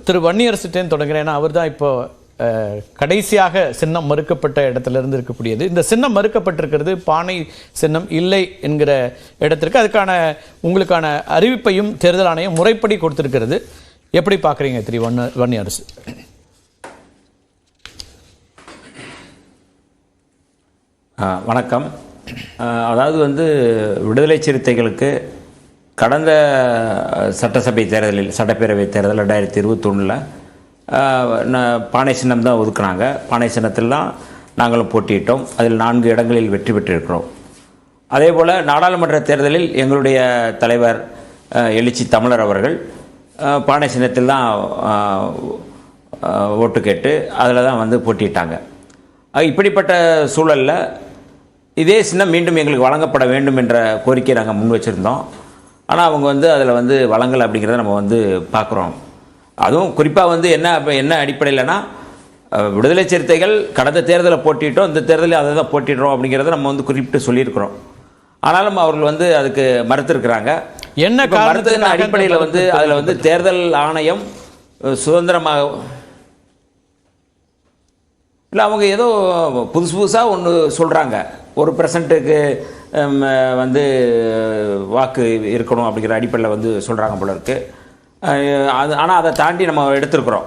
திரு வன்னியரசுட்டேன் தொடங்குறேன். ஏன்னா அவர் தான் இப்போ கடைசியாக சின்னம் மறுக்கப்பட்ட இடத்துல இருந்து இருக்கக்கூடியது. இந்த சின்னம் மறுக்கப்பட்டிருக்கிறது பானை சின்னம் இல்லை என்கிற இடத்திற்கு. அதுக்கான உங்களுக்கான அறிவிப்பையும் தேர்தல் ஆணையம் முறைப்படி கொடுத்திருக்கிறது. எப்படி பார்க்குறீங்க திரு வன்னியரசு? வணக்கம். அதாவது விடுதலை சிறுத்தைகளுக்கு கடந்த சட்டசபை தேர்தலில், சட்டப்பேரவை தேர்தல் 2021 பானை சின்னம் தான் ஒதுக்குனாங்க. பானை சின்னத்தில் தான் நாங்களும் போட்டியிட்டோம். அதில் 4 இடங்களில் வெற்றி பெற்றிருக்கிறோம். அதே போல் நாடாளுமன்ற தேர்தலில் எங்களுடைய தலைவர் எழுச்சி தமிழர் அவர்கள் பானை சின்னத்தில் தான் ஓட்டு கேட்டு அதில் தான் போட்டியிட்டாங்க. இப்படிப்பட்ட சூழலில் இதே சின்னம் மீண்டும் எங்களுக்கு வழங்கப்பட வேண்டும் என்ற கோரிக்கையை நாங்கள் முன் வச்சுருந்தோம். ஆனால் அவங்க அதில் வழங்கலை அப்படிங்கிறத நம்ம பார்க்குறோம். அதுவும் குறிப்பாக என்ன அடிப்படையில்னா, விடுதலை சிறுத்தைகள் கடந்த தேர்தலை போட்டிட்டோம், இந்த தேர்தலில் அதை தான் போட்டிடுறோம் அப்படிங்கிறத நம்ம குறிப்பிட்டு சொல்லியிருக்கிறோம். ஆனாலும் அவர்கள் அதுக்கு மறுத்திருக்கிறாங்க. என்ன மறுத்ததின் அடிப்படையில் அதில் தேர்தல் ஆணையம் சுதந்திரமாக இல்லை, அவங்க ஏதோ புதுசாக ஒன்று சொல்கிறாங்க. 1% வாக்கு இருக்கணும் அப்படிங்கிற அடிப்படையில் சொல்கிறாங்க போல இருக்குது. ஆனால் அதை தாண்டி நம்ம எடுத்துருக்குறோம்.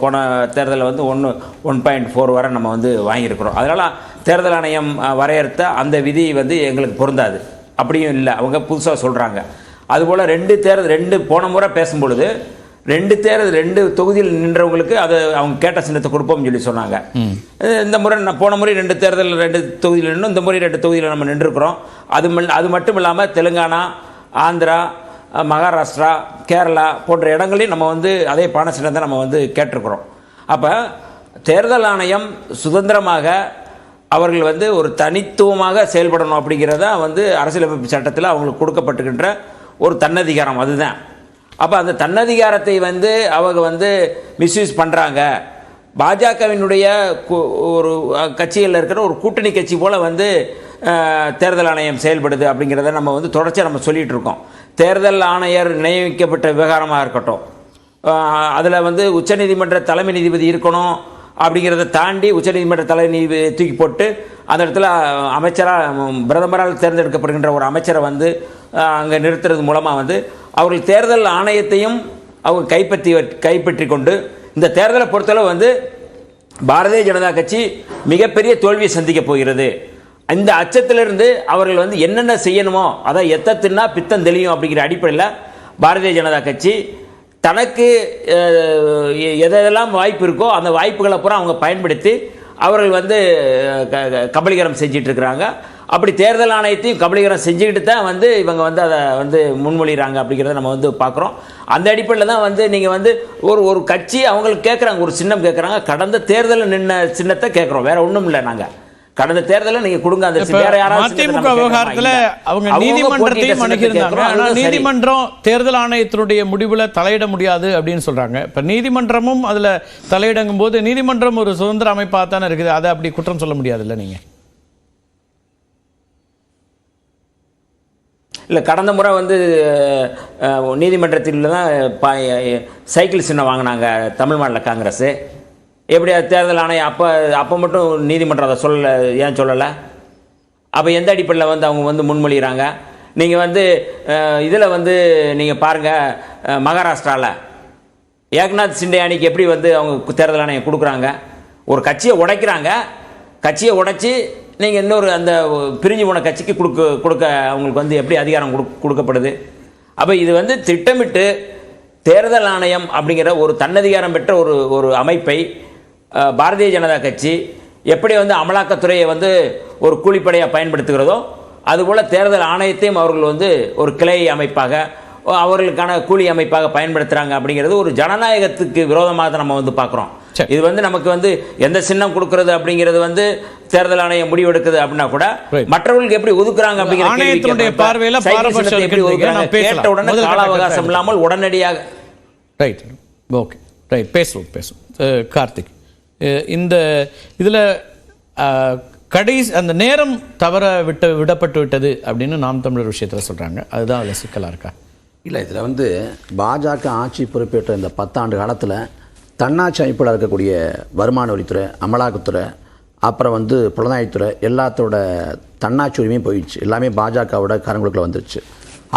போன தேர்தலில் 1.4 வரை நம்ம வாங்கியிருக்கிறோம். அதனால் தேர்தல் ஆணையம் வரையறுத்த அந்த விதி எங்களுக்கு பொருந்தாது. அப்படியும் இல்லை, அவங்க புதுசாக சொல்கிறாங்க. அதுபோல் 2 போன முறை பேசும்பொழுது 2 தொகுதியில் நின்றவங்களுக்கு அதை அவங்க கேட்ட சின்னத்தை கொடுப்போம்னு சொல்லி சொன்னாங்க. இந்த முறை போன முறை 2 தேர்தல் 2 தொகுதியில் நின்று, இந்த முறை 2 தொகுதியில் நம்ம நின்றுருக்கிறோம். அது மட்டும் இல்லாமல் தெலுங்கானா, ஆந்திரா, மகாராஷ்டிரா, கேரளா போன்ற இடங்களையும் நம்ம அதே பானை சின்னத்தை நம்ம கேட்டிருக்கிறோம். அப்போ தேர்தல் ஆணையம் சுதந்திரமாக அவர்கள் ஒரு தனித்துவமாக செயல்படணும் அப்படிங்கிறத அரசியலமைப்பு சட்டத்தில் அவங்களுக்கு கொடுக்கப்பட்டுக்கின்ற ஒரு தன்னதிகாரம் அதுதான். அப்போ அந்த தன்னதிகாரத்தை அவங்க மிஸ்யூஸ் பண்ணுறாங்க. பாஜகவினுடைய ஒரு கட்சியில் இருக்கிற ஒரு கூட்டணி கட்சி போல் தேர்தல் ஆணையம் செயல்படுது அப்படிங்கிறத நம்ம தொடர்ச்சியாக நம்ம சொல்லிகிட்டு இருக்கோம். தேர்தல் ஆணையர் நியமிக்கப்பட்ட விவகாரமாக இருக்கட்டும், அதில் உச்சநீதிமன்ற தலைமை நீதிபதி இருக்கணும் அப்படிங்கிறத தாண்டி உச்சநீதிமன்ற தலைமை நீதிபதி தூக்கி போட்டு அந்த இடத்துல அமைச்சராக, பிரதமரால் தேர்ந்தெடுக்கப்படுகின்ற ஒரு அமைச்சரை அங்கே நிறுத்துறது மூலமாக அவர்கள் தேர்தல் ஆணையத்தையும் அவங்க கைப்பற்றி கொண்டு இந்த தேர்தலை பொறுத்தளவு பாரதிய ஜனதா கட்சி மிகப்பெரிய தோல்வியை சந்திக்கப் போகிறது. இந்த அச்சத்திலிருந்து அவர்கள் என்னென்ன செய்யணுமோ அதை எத்தத்தின்னா பித்தம் தெளியும் அப்படிங்கிற அடிப்படையில் பாரதிய ஜனதா கட்சி தனக்கு எதெல்லாம் வாய்ப்பு இருக்கோ அந்த வாய்ப்புகளை பூரா அவங்க பயன்படுத்தி அவர்கள் கபலீகரம் செஞ்சிட்டு இருக்கிறாங்க. அப்படி தேர்தல் ஆணையத்தையும் கபலீகரம் செஞ்சுக்கிட்டு தான் இவங்க அதை முன்மொழிகிறாங்க அப்படிங்கிறத நம்ம பார்க்குறோம். அந்த அடிப்படையில் தான் நீங்கள் ஒரு கட்சி அவங்களுக்கு கேட்குறாங்க, ஒரு சின்னம் கேட்குறாங்க. கடந்த தேர்தலில் நின்ன சின்னத்தை கேட்குறோம், வேற ஒன்றும் இல்லை. நாங்கள் கடந்த தேர்தலில் நீங்க கொடுங்க அந்த வேற யாராவது அதிமுக விவகாரத்துல அவங்க நீதிமன்றத்தையும் அணுகியிருந்தாங்க. ஆனா நீதிமன்றம் தேர்தல் ஆணையத்தினுடைய முடிவுல தலையிட முடியாது அப்படின்னு சொல்றாங்க. இப்ப நீதிமன்றமும் அதுல தலையிடங்கும் போது நீதிமன்றம் ஒரு சுதந்திர அமைப்பா தானே இருக்குது, அதை அப்படி குற்றம் சொல்ல முடியாது இல்லை நீங்க? இல்லை, கடந்த முறை நீதிமன்றத்தில் தான் சைக்கிள் சின்னம் வாங்கினாங்க தமிழ் மாநில காங்கிரஸ். எப்படி தேர்தல் ஆணையம் அப்போ மட்டும் நீதிமன்றம் அதை சொல்லலை, ஏன் சொல்லலை? அப்போ எந்த அடிப்படையில் அவங்க முன்மொழிகிறாங்க? நீங்கள் இதில் நீங்கள் பாருங்கள், மகாராஷ்டிராவில் ஏக்நாத் சிண்டே அணிக்கு எப்படி அவங்க தேர்தல் ஆணையம் கொடுக்குறாங்க. ஒரு கட்சியை உடைக்கிறாங்க, கட்சியை உடைச்சி நீங்கள் இன்னொரு அந்த பிரிஞ்சு போன கட்சிக்கு கொடுக்க அவங்களுக்கு எப்படி அதிகாரம் கொடுக்கப்படுது? அப்போ இது திட்டமிட்டு தேர்தல் ஆணையம் அப்படிங்கிற ஒரு தன்னதிகாரம் பெற்ற ஒரு அமைப்பை பாரதிய ஜனதா கட்சி எப்படி அமலாக்கத்துறையை ஒரு கூலிப்படையாக பயன்படுத்துகிறதோ அதுபோல் தேர்தல் ஆணையத்தையும் அவர்கள் ஒரு கிளை அமைப்பாக, அவர்களுக்கான கூலி அமைப்பாக பயன்படுத்துகிறாங்க. அப்படிங்கிறது ஒரு ஜனநாயகத்துக்கு விரோதமாக நம்ம பார்க்குறோம். இது நமக்கு எந்த சின்னம் கொடுக்கறது அப்படிங்கிறது தேர்தல் ஆணையம் முடிவு எடுக்குது அப்படின்னா கூட மற்றவர்களுக்கு எப்படி ஒதுக்குறாங்க அப்படிங்கிற பார்வையில் கேட்ட உடனே கால அவகாசம் இல்லாமல் உடனடியாக. ரைட், ஓகே, ரைட், பேசுவோம். கார்த்திக், இந்த இதில் கடைசி அந்த நேரம் தவற விடப்பட்டு விட்டது அப்படின்னு நாம் தமிழர் விஷயத்தில் சொல்கிறாங்க. அதுதான் அதில் சிக்கலாக இருக்கா? இல்லை, இதில் வந்து பாஜக ஆட்சி பொறுப்பேற்ற இந்த 10 ஆண்டு காலத்தில் தன்னாட்சி அமைப்பில் இருக்கக்கூடிய வருமான வரித்துறை, அமலாக்கத்துறை, அப்புறம் வந்து புலனாய்வுத்துறை எல்லாத்தோட தன்னாட்சி உரிமையும் போயிடுச்சு. எல்லாமே பாஜகவோட கரங்களுக்குள்ள வந்துருச்சு.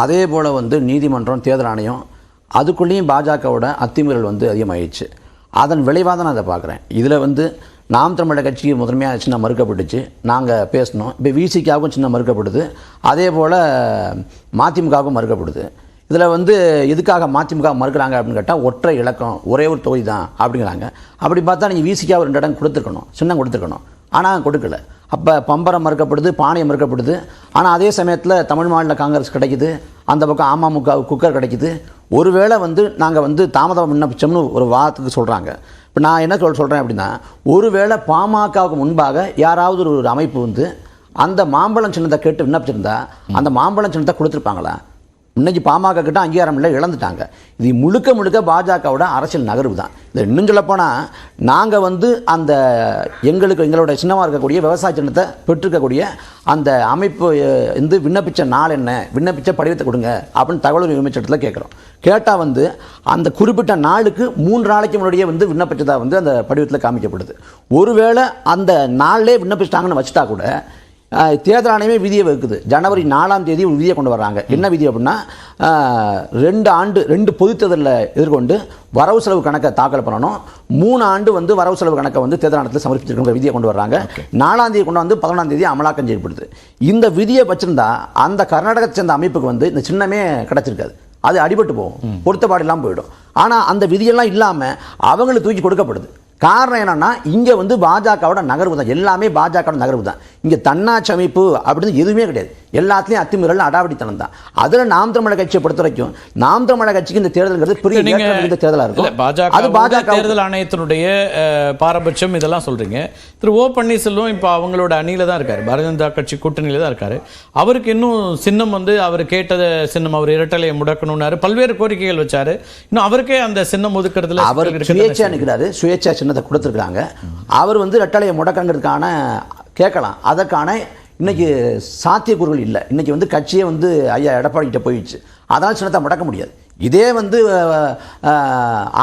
அதே போல் வந்து நீதிமன்றம், தேர்தல் ஆணையம் அதுக்குள்ளேயும் பாஜகவோட அத்துமீறல் வந்து அதிகமாகிடுச்சு. அதன் விளைவாக தான் நான் அதை பார்க்குறேன். இதில் வந்து நாம் தமிழர் கட்சிக்கு முதன்மையாக சின்ன மறுக்கப்பட்டுச்சு, நாங்கள் பேசணும். இப்போ விசிகாவுக்கும் சின்ன மறுக்கப்படுது, அதே போல் மதிமுகவுக்கும் மறுக்கப்படுது. இதில் வந்து எதுக்காக மதிமுக மறுக்கிறாங்க அப்படின்னு கேட்டால் ஒற்றை இலக்கம், ஒரே ஒரு தொகுதி தான் அப்படிங்கிறாங்க. அப்படி பார்த்தா நீங்கள் விசிகாவை 2 இடம் கொடுத்துருக்கணும், சின்னம் கொடுத்துருக்கணும், ஆனால் கொடுக்கல. அப்போ பம்பரம் மறுக்கப்படுது, பானையம் மறுக்கப்படுது. ஆனால் அதே சமயத்தில் தமிழ் மாநில காங்கிரஸ் கிடைக்குது, அந்த பக்கம் அமமுக குக்கர் கிடைக்குது. ஒருவேளை வந்து நாங்கள் வந்து தாமதம் விண்ணப்பிச்சோம்னு ஒரு வாதத்துக்கு சொல்கிறாங்க. இப்போ நான் என்ன சொல்கிறேன் அப்படின்னா, ஒருவேளை பாமகவுக்கு முன்பாக யாராவது ஒரு அமைப்பு வந்து அந்த மாம்பழம் சின்னத்தை கேட்டு விண்ணப்பிச்சிருந்தா அந்த மாம்பழம் சின்னத்தை கொடுத்துருப்பாங்களா? இன்றைக்கி பாமக கிட்ட அங்கீகாரம் இல்லை, இழந்துட்டாங்க. இது முழுக்க முழுக்க பாஜகவோட அரசியல் நகர்வு தான். இது இன்னும் சொல்லப்போனால் நாங்கள் வந்து அந்த எங்களோட சின்னமாக இருக்கக்கூடிய விவசாய சின்னத்தை பெற்றிருக்கக்கூடிய அந்த அமைப்பு வந்து விண்ணப்பித்த நாள் என்ன, விண்ணப்பித்த படிவத்தை கொடுங்க அப்படின்னு தகவல் உரிமை சட்டத்தில் கேட்குறோம். கேட்டால் வந்து அந்த குறிப்பிட்ட நாளுக்கு 3 நாளைக்கு முன்னாடியே வந்து விண்ணப்பிச்சதாக வந்து அந்த படிவத்தில் காமிக்கப்படுது. ஒருவேளை அந்த நாளிலே விண்ணப்பிச்சிட்டாங்கன்னு வச்சுட்டா கூட தேர்தல் ஆணையமே விதியை வகுக்குது. ஜனவரி 4ஆம் தேதி ஒரு விதியை கொண்டு வர்றாங்க. என்ன விதி அப்படின்னா, 2 பொது தேர்தலில் எதிர்கொண்டு வரவு செலவு கணக்கை தாக்கல் பண்ணணும், 3 ஆண்டு வந்து வரவு செலவு கணக்கை வந்து தேர்தல் ஆணையத்தில் சமர்ப்பிச்சிருக்கிற விதியை கொண்டு வர்றாங்க. 4ஆம் தேதி கொண்டு வந்து 11ஆம் தேதி அமலாக்கம் செய்யப்படுது. இந்த விதியை வச்சிருந்தா அந்த கர்நாடகத்தை சேர்ந்த அமைப்புக்கு வந்து இந்த சின்னமே கிடச்சிருக்காது, அது அடிபட்டு போகும், பொருத்தப்பாடு இல்லாமல் போயிடும். ஆனால் அந்த விதியெல்லாம் இல்லாமல் அவங்களுக்கு தூக்கி கொடுக்கப்படுது. காரணம் என்னன்னா, இங்கே வந்து பாஜகவோட நகர்வு தான், எல்லாமே பாஜகவோட நகர்வு தான். இங்கே தன்னாட்சி அமைப்பு அப்படின்னு எதுவுமே கிடையாது, எல்லாத்துலேயும் அத்துமீறல் அடாவடித்தனம் தான். அதில் நாம் தமிழர் கட்சியை பொறுத்த வரைக்கும் நாம் தமிழர் கட்சிக்கு இந்த தேர்தல்ங்கிறது பெரிய தேர்தலாக இருக்கும். அது பாஜக தேர்தல் ஆணையத்தினுடைய பாரபட்சம் இதெல்லாம் சொல்றீங்க. திரு ஓ பன்னீர்செல்வம் இப்போ அவங்களோட அணியில தான் இருக்காரு, பாரதிய ஜனதா கட்சி கூட்டணியில தான் இருக்காரு. அவருக்கு இன்னும் சின்னம் வந்து அவர் கேட்டத சின்னம், அவர் இரட்டலையை முடக்கணும்னாரு, பல்வேறு கோரிக்கைகள் வச்சாரு. இன்னும் அவருக்கே அந்த சின்னம் ஒதுக்குறதுல அவர் சுயேட்சையா நிற்கிறாரு, சுயேட்சா சின்னத்தை கொடுத்துருக்காங்க. அவர் வந்து இரட்டலையை முடக்கங்கிறதுக்கான கேட்கலாம், அதற்கான இன்னைக்கு சாத்தியக்கூறுகள் இல்லை. இன்னைக்கு வந்து கட்சியே வந்து ஐயா எடப்பாடி கிட்ட போயிடுச்சு, அதனால் சின்னத்தை முடக்க முடியாது. இதே வந்து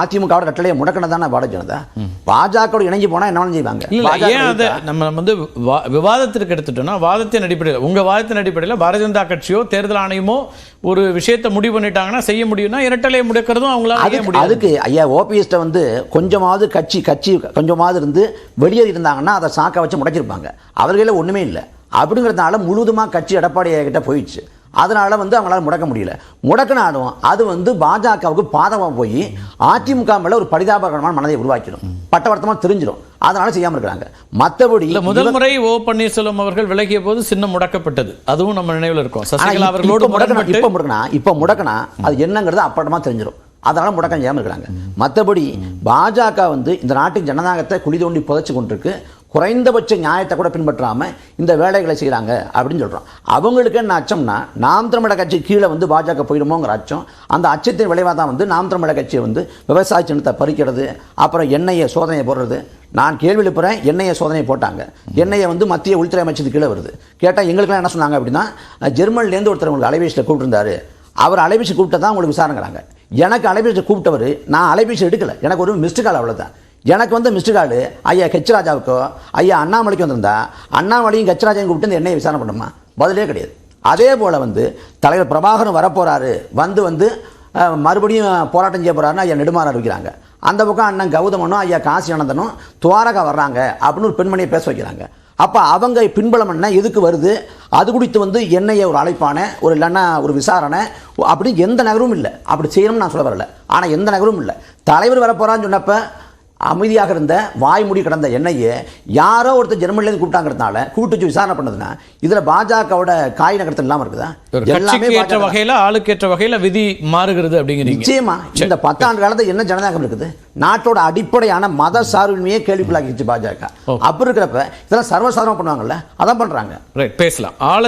அதிமுகவோட கட்டளையை முடக்கணும் தானே பாரதிய ஜனதா. பாஜக இணைஞ்சு போனால் என்ன செய்வாங்க? ஏன் அதை நம்ம வந்து விவாதத்திற்கு எடுத்துட்டோம்னா, வாதத்தின் அடிப்படையில், உங்க வாதத்தின் அடிப்படையில் பாரதிய ஜனதா கட்சியோ தேர்தல் ஆணையமோ ஒரு விஷயத்தை முடிவு பண்ணிட்டாங்கன்னா செய்ய முடியும்னா இரட்டலையை முடக்கிறதும் அவங்களால. அதுக்கு ஐயா ஓபிஎஸ்ட வந்து கொஞ்சமாவது கட்சி கொஞ்சமாவது இருந்து வெளியேறி இருந்தாங்கன்னா அதை சாக்க வச்சு முடக்கிருப்பாங்க. அவர்களே ஒன்றுமே இல்லை அப்படிங்கிறதுனால முழுவதுமாக கட்சி எடப்பாடி கிட்ட போயிடுச்சு. அதனால வந்து அவங்களால முடக்க முடியல. முடக்கினாலும் அது வந்து பாஜகவுக்கு பாதகமாக போய் அதிமுக மேல ஒரு பரிதாபகரமான மனதை உருவாக்கிடும், பட்டவர்த்தமாக தெரிஞ்சிடும். அதனால செய்யாமல் இருக்கிறாங்க. மற்றபடி முதல் முறை ஓ பன்னீர்செல்வம் அவர்கள் விலகிய போது சின்னம் முடக்கப்பட்டது, அதுவும் நம்ம நினைவில் இருக்கும். சசிகலா அவர்களோடு இப்ப முடக்கினா அது என்னங்கிறது அப்பட்டமா தெரிஞ்சிடும். அதனால முடக்கம் செய்யாமல் இருக்கிறாங்க. மற்றபடி பாஜக வந்து இந்த நாட்டின் ஜனநாயகத்தை குழி தோண்டி புதைச்சு கொண்டிருக்கு. குறைந்தபட்ச நியாயத்தை கூட பின்பற்றாமல் இந்த வேலைகளை செய்கிறாங்க அப்படின்னு சொல்கிறோம். அவங்களுக்கு என்ன அச்சம்னா, நாம் தமிழர் கட்சி கீழே வந்து பாஜக போயிடுமோங்கிற அச்சம். அந்த அச்சத்தின் விளைவாக தான் வந்து நாம் தமிழர் கட்சியை வந்து விவசாய சின்னத்தை பறிக்கிறது, அப்புறம் எண்ணெயை சோதனை போடுறது. நான் கேள்வி எழுப்புறேன், எண்ணெயை சோதனை போட்டாங்க, எண்ணெயை வந்து மத்திய உள்துறை அமைச்சருக்கு கீழே வருது. கேட்டால் எங்களுக்குலாம் என்ன சொன்னாங்க அப்படின்னா, ஜெர்மனிலேருந்து ஒருத்தர் உங்களுக்கு அலைபேசியில் கூப்பிட்டுருந்தாரு, அவர் அலைபேசி கூப்பிட்டு தான் உங்களுக்கு விசாரணைங்கிறாங்க. எனக்கு அலைபேசி கூப்பிட்டவர், நான் அலைபேசி எடுக்கலை, எனக்கு ஒரு மிஸ்டு கால், அவ்வளோதான். எனக்கு வந்து மிஸ்டு கார்டு ஐயா ஹெச்ராஜாவுக்கோ ஐயா அண்ணாமலைக்கு வந்திருந்தா அண்ணாமலையும் ஹெச்ராஜாவையும் கூப்பிட்டு இந்த எண்ணெயை விசாரணை பண்ணுமா? பதிலே கிடையாது. அதே போல் வந்து தலைவர் பிரபாகரன் வரப்போகிறாரு, வந்து மறுபடியும் போராட்டம் செய்ய போகிறாருன்னு ஐயா நெடுமாறன் வைக்கிறாங்க. அந்த பக்கம் அண்ணன் கௌதமனும் ஐயா காசி ஆனந்தனும் துவாரகா வர்றாங்க அப்படின்னு ஒரு பெண்மணியை பேச வைக்கிறாங்க. அப்போ அவங்க பின்பலம் என்ன, எதுக்கு வருது, அது குறித்து வந்து என்னைய ஒரு அழைப்பான ஒரு இல்லைன்னா ஒரு விசாரணை அப்படி எந்த நகரும் இல்லை. அப்படி செய்யணும்னு நான் சொல்ல வரல, ஆனால் எந்த நகரும் இல்லை. தலைவர் வரப்போகிறான்னு சொன்னப்போ அமைதியாக இருந்த வாய்மூடி கிடந்த எண்ணெயை யாரோ ஒருத்தர் ஜெர்மனிலேருந்து கூப்பிட்டாங்கிறதுனால கூப்பிட்டு விசாரணை பண்ணதுன்னா இதில் பாஜகவோட காய் நகரத்தில் இல்லாமல் இருக்குதா? எல்லாமே ஏற்ற வகையில், ஆளுக்கேற்ற வகையில் விதி மாறுகிறது அப்படிங்கிறீங்க. நிச்சயமா இந்த 10 ஆண்டு காலத்தில் என்ன ஜனநாயகம் இருக்குது? நாட்டோட அடிப்படையான மத சார்பின்மையே கேள்விக்குள்ளாக்கிடுச்சு பாஜக. அப்படி இருக்கிறப்ப இதெல்லாம் சர்வசாதாரணம் பண்ணுவாங்கல்ல, அதான் பண்ணுறாங்க. பேசலாம்.